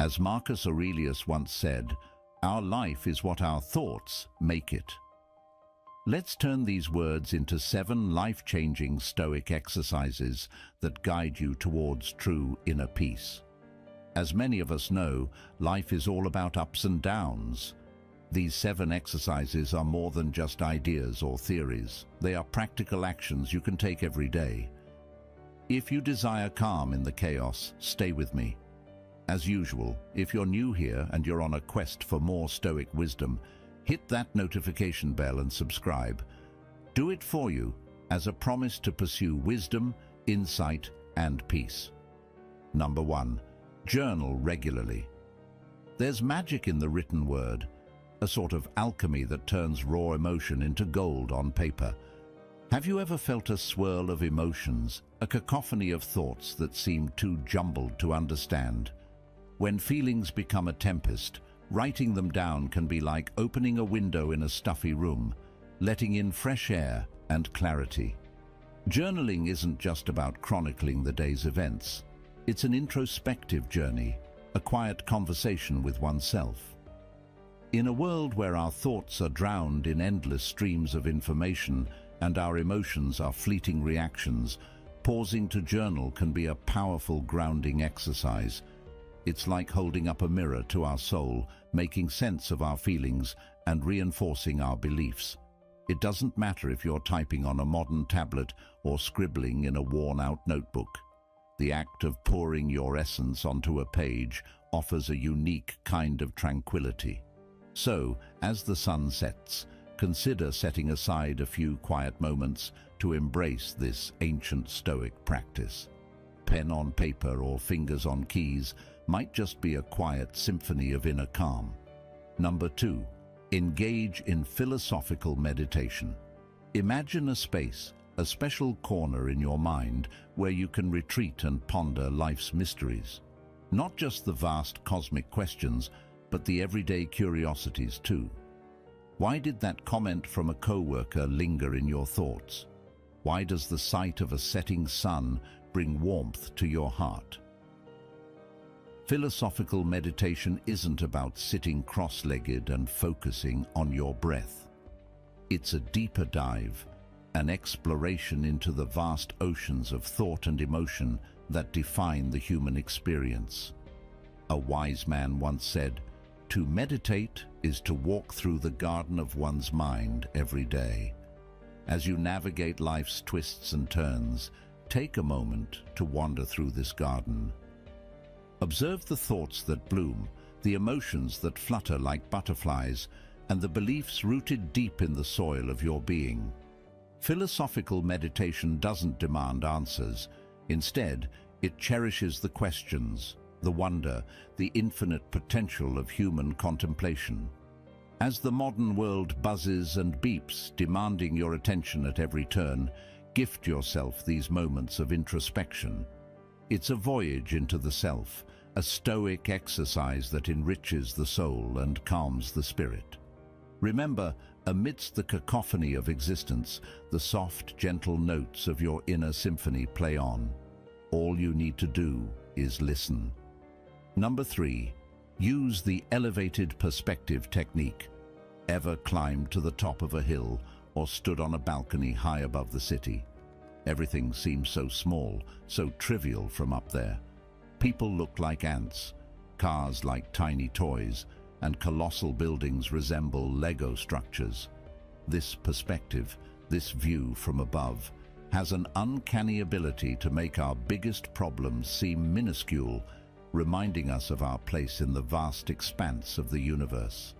As Marcus Aurelius once said, our life is what our thoughts make it. Let's turn these words into 7 life-changing Stoic exercises that guide you towards true inner peace. As many of us know, life is all about ups and downs. These 7 exercises are more than just ideas or theories. They are practical actions you can take every day. If you desire calm in the chaos, stay with me. As usual, if you're new here and you're on a quest for more Stoic wisdom, hit that notification bell and subscribe. Do it for you as a promise to pursue wisdom, insight, and peace. Number 1. Journal regularly. There's magic in the written word, a sort of alchemy that turns raw emotion into gold on paper. Have you ever felt a swirl of emotions, a cacophony of thoughts that seem too jumbled to understand? When feelings become a tempest, writing them down can be like opening a window in a stuffy room, letting in fresh air and clarity. Journaling isn't just about chronicling the day's events. It's an introspective journey, a quiet conversation with oneself. In a world where our thoughts are drowned in endless streams of information and our emotions are fleeting reactions, pausing to journal can be a powerful grounding exercise. It's like holding up a mirror to our soul, making sense of our feelings and reinforcing our beliefs. It doesn't matter if you're typing on a modern tablet or scribbling in a worn-out notebook. The act of pouring your essence onto a page offers a unique kind of tranquility. So, as the sun sets, consider setting aside a few quiet moments to embrace this ancient Stoic practice. Pen on paper or fingers on keys might just be a quiet symphony of inner calm. Number 2. Engage in philosophical meditation. Imagine a space, a special corner in your mind where you can retreat and ponder life's mysteries. Not just the vast cosmic questions, but the everyday curiosities too. Why did that comment from a coworker linger in your thoughts? Why does the sight of a setting sun bring warmth to your heart? Philosophical meditation isn't about sitting cross-legged and focusing on your breath. It's a deeper dive, an exploration into the vast oceans of thought and emotion that define the human experience. A wise man once said, "To meditate is to walk through the garden of one's mind every day." As you navigate life's twists and turns, take a moment to wander through this garden. Observe the thoughts that bloom, the emotions that flutter like butterflies, and the beliefs rooted deep in the soil of your being. Philosophical meditation doesn't demand answers. Instead, it cherishes the questions, the wonder, the infinite potential of human contemplation. As the modern world buzzes and beeps, demanding your attention at every turn, gift yourself these moments of introspection. It's a voyage into the self, a Stoic exercise that enriches the soul and calms the spirit. Remember, amidst the cacophony of existence, the soft, gentle notes of your inner symphony play on. All you need to do is listen. Number 3. Use the elevated perspective technique. Ever climbed to the top of a hill or stood on a balcony high above the city? Everything seems so small, so trivial from up there. People look like ants, cars like tiny toys, and colossal buildings resemble Lego structures. This perspective, this view from above, has an uncanny ability to make our biggest problems seem minuscule, reminding us of our place in the vast expanse of the universe.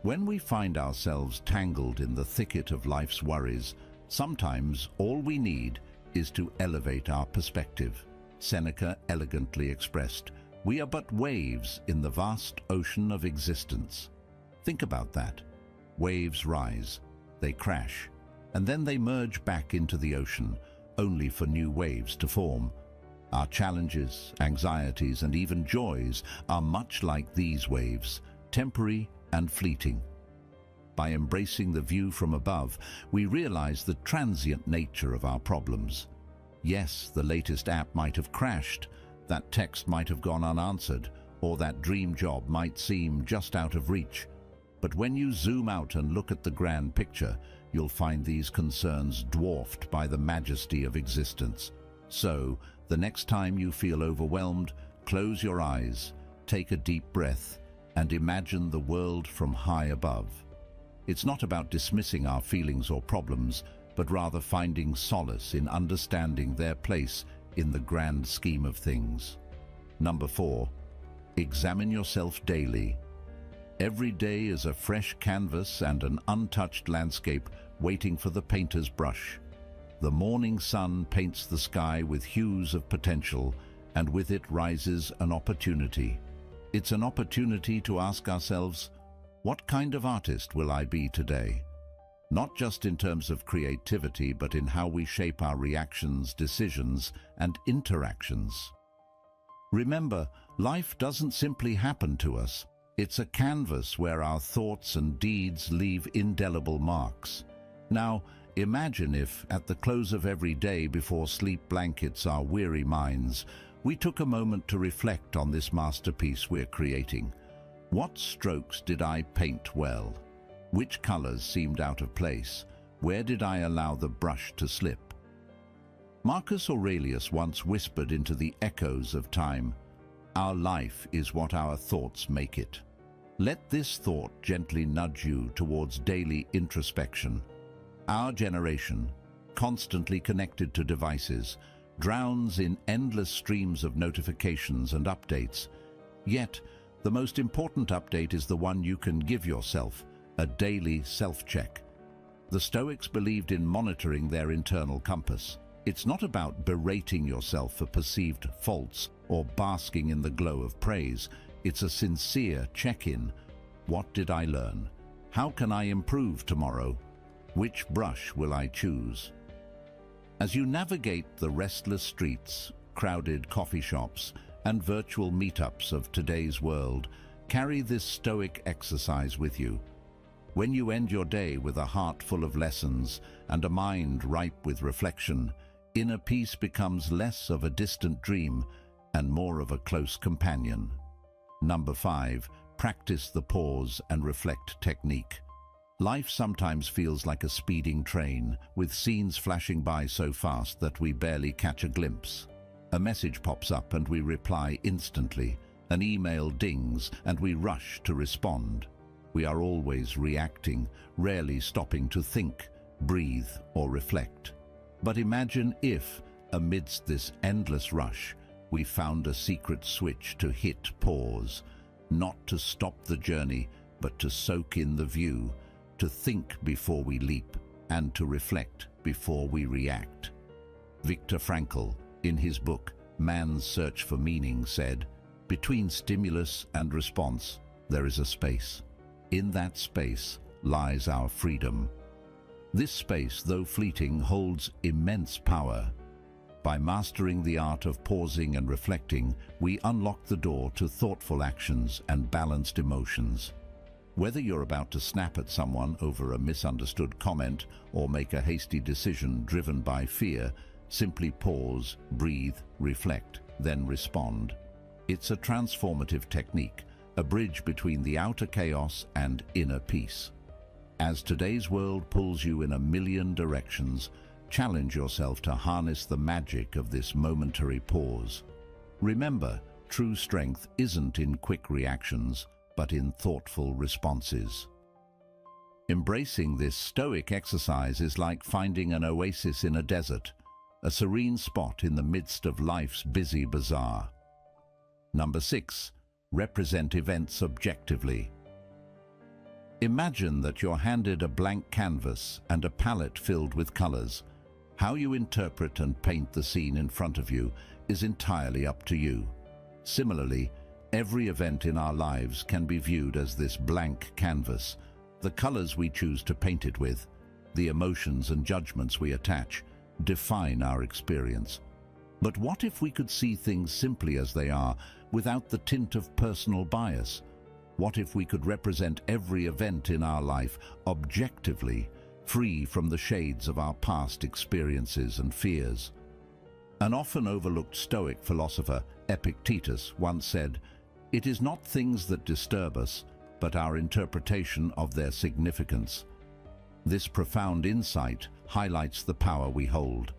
When we find ourselves tangled in the thicket of life's worries, sometimes all we need is to elevate our perspective. Seneca elegantly expressed, "We are but waves in the vast ocean of existence." Think about that. Waves rise, they crash, and then they merge back into the ocean, only for new waves to form. Our challenges, anxieties, and even joys are much like these waves, temporary and fleeting. By embracing the view from above, we realize the transient nature of our problems. Yes, the latest app might have crashed, that text might have gone unanswered, or that dream job might seem just out of reach. But when you zoom out and look at the grand picture, you'll find these concerns dwarfed by the majesty of existence. So, the next time you feel overwhelmed, close your eyes, take a deep breath, and imagine the world from high above. It's not about dismissing our feelings or problems, but rather finding solace in understanding their place in the grand scheme of things. Number 4. Examine yourself daily. Every day is a fresh canvas and an untouched landscape waiting for the painter's brush. The morning sun paints the sky with hues of potential, and with it rises an opportunity. It's an opportunity to ask ourselves, what kind of artist will I be today? Not just in terms of creativity, but in how we shape our reactions, decisions, and interactions. Remember, life doesn't simply happen to us. It's a canvas where our thoughts and deeds leave indelible marks. Now, imagine if, at the close of every day before sleep blankets our weary minds, we took a moment to reflect on this masterpiece we're creating. What strokes did I paint well? Which colors seemed out of place? Where did I allow the brush to slip? Marcus Aurelius once whispered into the echoes of time, "Our life is what our thoughts make it." Let this thought gently nudge you towards daily introspection. Our generation, constantly connected to devices, drowns in endless streams of notifications and updates. Yet, the most important update is the one you can give yourself, a daily self-check. The Stoics believed in monitoring their internal compass. It's not about berating yourself for perceived faults or basking in the glow of praise. It's a sincere check-in. What did I learn? How can I improve tomorrow? Which brush will I choose? As you navigate the restless streets, crowded coffee shops, and virtual meetups of today's world, carry this Stoic exercise with you. When you end your day with a heart full of lessons and a mind ripe with reflection, inner peace becomes less of a distant dream and more of a close companion. Number 5. Practice the pause and reflect technique. Life sometimes feels like a speeding train, with scenes flashing by so fast that we barely catch a glimpse. A message pops up and we reply instantly. An email dings and we rush to respond. We are always reacting, rarely stopping to think, breathe, or reflect. But imagine if, amidst this endless rush, we found a secret switch to hit pause, not to stop the journey, but to soak in the view, to think before we leap, and to reflect before we react. Viktor Frankl, in his book Man's Search for Meaning, said, "Between stimulus and response, there is a space. In that space lies our freedom." This space, though fleeting, holds immense power. By mastering the art of pausing and reflecting, we unlock the door to thoughtful actions and balanced emotions. Whether you're about to snap at someone over a misunderstood comment or make a hasty decision driven by fear, simply pause, breathe, reflect, then respond. It's a transformative technique, a bridge between the outer chaos and inner peace. As today's world pulls you in a million directions, challenge yourself to harness the magic of this momentary pause. Remember, true strength isn't in quick reactions, but in thoughtful responses. Embracing this Stoic exercise is like finding an oasis in a desert, a serene spot in the midst of life's busy bazaar. Number 6. Represent events objectively. Imagine that you're handed a blank canvas and a palette filled with colors. How you interpret and paint the scene in front of you is entirely up to you. Similarly, every event in our lives can be viewed as this blank canvas. The colors we choose to paint it with, the emotions and judgments we attach, define our experience. But what if we could see things simply as they are, without the tint of personal bias? What if we could represent every event in our life objectively, free from the shades of our past experiences and fears? An often overlooked Stoic philosopher, Epictetus, once said, It is not things that disturb us, but our interpretation of their significance. This profound insight highlights the power we hold.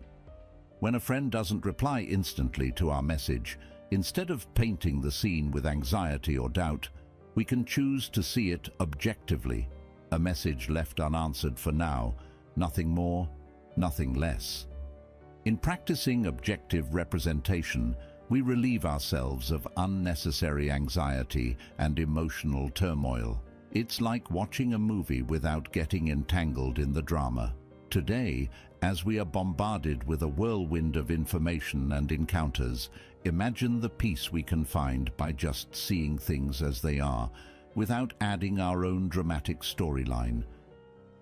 When a friend doesn't reply instantly to our message, instead of painting the scene with anxiety or doubt, we can choose to see it objectively. A message left unanswered for now, nothing more, nothing less. In practicing objective representation, we relieve ourselves of unnecessary anxiety and emotional turmoil. It's like watching a movie without getting entangled in the drama. Today, as we are bombarded with a whirlwind of information and encounters, imagine the peace we can find by just seeing things as they are, without adding our own dramatic storyline.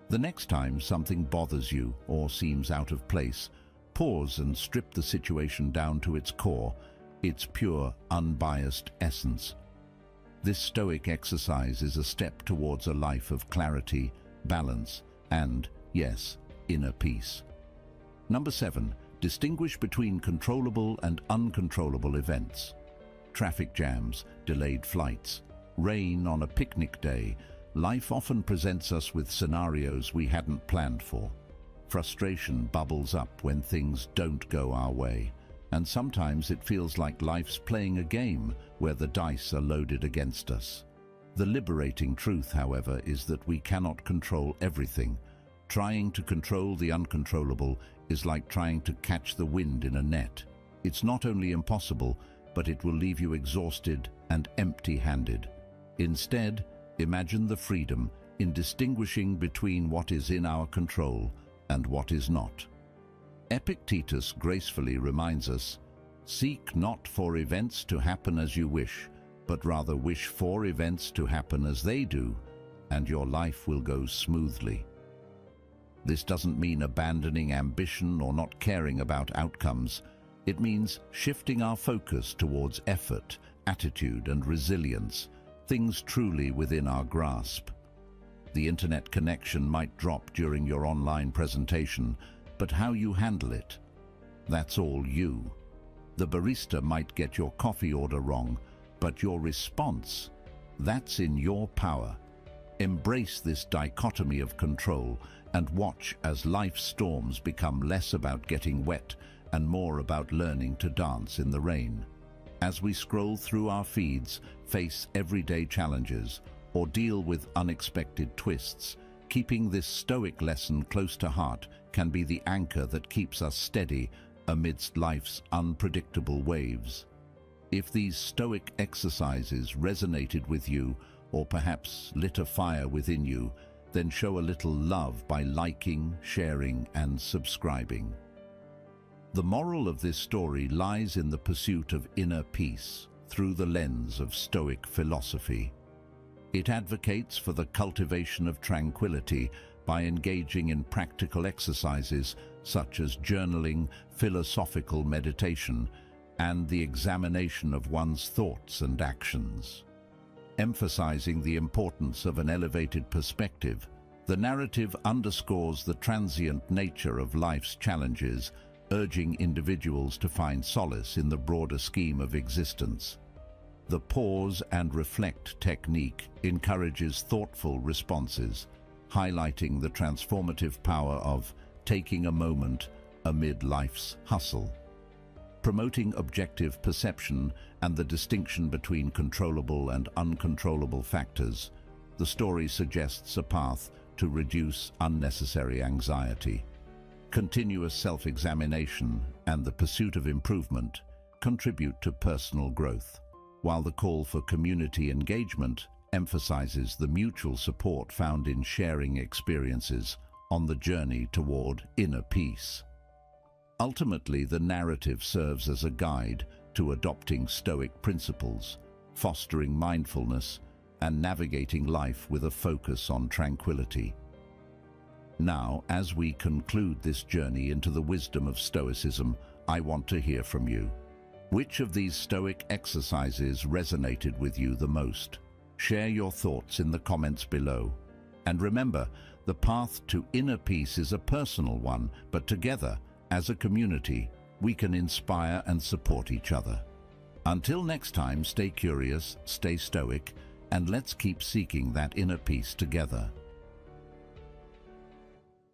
The next time something bothers you or seems out of place, pause and strip the situation down to its core, its pure, unbiased essence. This Stoic exercise is a step towards a life of clarity, balance, and, yes, inner peace. Number 7. Distinguish between controllable and uncontrollable events. Traffic jams, delayed flights, rain on a picnic day. Life often presents us with scenarios we hadn't planned for. Frustration bubbles up when things don't go our way, and sometimes it feels like life's playing a game where the dice are loaded against us. The liberating truth, however, is that we cannot control everything. Trying to control the uncontrollable is like trying to catch the wind in a net. It's not only impossible, but it will leave you exhausted and empty-handed. Instead, imagine the freedom in distinguishing between what is in our control and what is not. Epictetus gracefully reminds us, "Seek not for events to happen as you wish, but rather wish for events to happen as they do, and your life will go smoothly." This doesn't mean abandoning ambition or not caring about outcomes. It means shifting our focus towards effort, attitude, and resilience, things truly within our grasp. The internet connection might drop during your online presentation, but how you handle it, that's all you. The barista might get your coffee order wrong, but your response, that's in your power. Embrace this dichotomy of control and watch as life's storms become less about getting wet and more about learning to dance in the rain. As we scroll through our feeds, face everyday challenges, or deal with unexpected twists, keeping this Stoic lesson close to heart can be the anchor that keeps us steady amidst life's unpredictable waves. If these Stoic exercises resonated with you, or perhaps lit a fire within you, then show a little love by liking, sharing, and subscribing. The moral of this story lies in the pursuit of inner peace through the lens of Stoic philosophy. It advocates for the cultivation of tranquility by engaging in practical exercises such as journaling, philosophical meditation, and the examination of one's thoughts and actions. Emphasizing the importance of an elevated perspective, the narrative underscores the transient nature of life's challenges, urging individuals to find solace in the broader scheme of existence. The pause and reflect technique encourages thoughtful responses, highlighting the transformative power of taking a moment amid life's hustle. Promoting objective perception and the distinction between controllable and uncontrollable factors, the story suggests a path to reduce unnecessary anxiety. Continuous self-examination and the pursuit of improvement contribute to personal growth, while the call for community engagement emphasizes the mutual support found in sharing experiences on the journey toward inner peace. Ultimately, the narrative serves as a guide to adopting Stoic principles, fostering mindfulness, and navigating life with a focus on tranquility. Now, as we conclude this journey into the wisdom of Stoicism, I want to hear from you. Which of these Stoic exercises resonated with you the most? Share your thoughts in the comments below. And remember, the path to inner peace is a personal one, but together, as a community, we can inspire and support each other. Until next time, stay curious, stay stoic, and let's keep seeking that inner peace together.